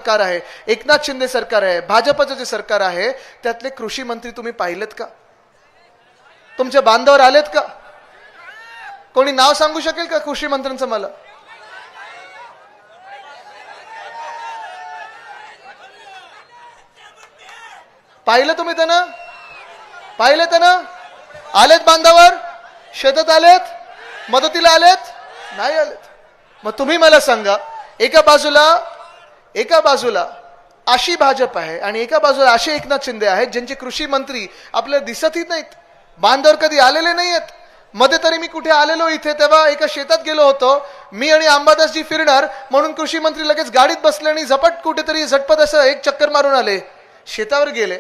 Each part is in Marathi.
सरकार आहे, एकनाथ शिंदे सरकार आहे, भाजपचं जे सरकार आहे त्यातले कृषी मंत्री तुम्ही पाहिलेत का? तुमच्या बांधावर आलेत का? कोणी नाव सांगू शकेल का कृषी मंत्र्यांचं? मला पाहिलं तुम्ही त्यांना? पाहिले त्यांना? आलेत बांधावर? शेतात आलेत? मदतीला आलेत? नाही आलेत. मग तुम्ही मला सांगा, एका बाजूला अशी भाजप आहे आणि एका बाजूला असे एकनाथ शिंदे आहेत ज्यांचे कृषी मंत्री आपल्याला दिसतही नाहीत, बांधावर कधी आलेले नाहीयेत. मध्ये तरी मी कुठे आलेलो इथे, तेव्हा एका शेतात गेलो होतो मी आणि अंबादासजी फिरणार म्हणून कृषी मंत्री लगेच गाडीत बसले आणि कुठेतरी झटपट असं एक चक्कर मारून आले. शेतावर गेले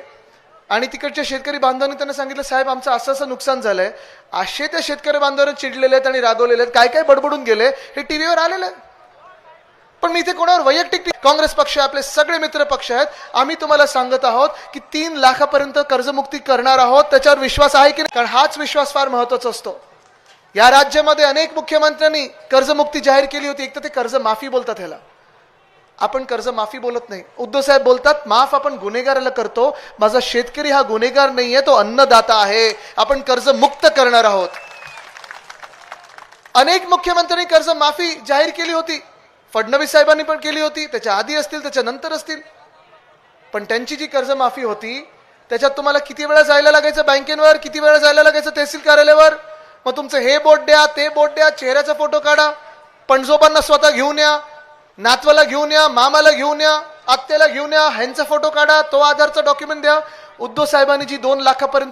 आणि तिकडच्या शेतकरी बांधवांनी त्यांना सांगितलं, साहेब आमचं असं नुकसान झालंय. असे त्या शेतकरी बांधवांना चिडलेले आहेत आणि रागवलेले आहेत, काय काय बडबडून गेले, हे टीव्हीवर आलेले. पण मी इथे कोणावर वैयक्तिक, काँग्रेस पक्ष आपले सगळे मित्र पक्ष आहेत, आम्ही तुम्हाला सांगत आहोत की 3 लाखापर्यंत कर्जमुक्ती करणार आहोत. त्याच्यावर विश्वास आहे की नाही? कारण हाच विश्वास फार महत्वाचा असतो. या राज्यामध्ये अनेक मुख्यमंत्र्यांनी कर्जमुक्ती जाहीर केली होती. एक तर ते कर्जमाफी बोलतात, ह्याला आपण कर्जमाफी बोलत नाही. उद्धव साहेब बोलतात माफ आपण गुन्हेगाराला करतो, माझा शेतकरी हा गुन्हेगार नाहीये, तो अन्नदाता आहे, आपण कर्जमुक्त करणार आहोत. अनेक मुख्यमंत्र्यांनी कर्जमाफी जाहीर केली होती. फडणवीस साहेबांनी पण केली होती, त्याच्या आधी असतील त्याच्या नंतर असतील. पण त्यांची जी कर्जमाफी होती त्याच्यात तुम्हाला किती वेळा जायला लागायचं बँकेवर, किती वेळा जायला लागायचं तहसील कार्यालयावर. मग तुमचं हे बोट द्या, ते बोट द्या, चेहऱ्याचा फोटो काढा, पणजोबांना स्वतः घेऊन या, नातवाला घेऊन या, मामाला घेऊन या, आत्याला घेऊन या, ह्यांचा फोटो काढा, तो आधारचा डॉक्युमेंट द्या. उद्धव साहेबांनी जी 2 लाखापर्यंत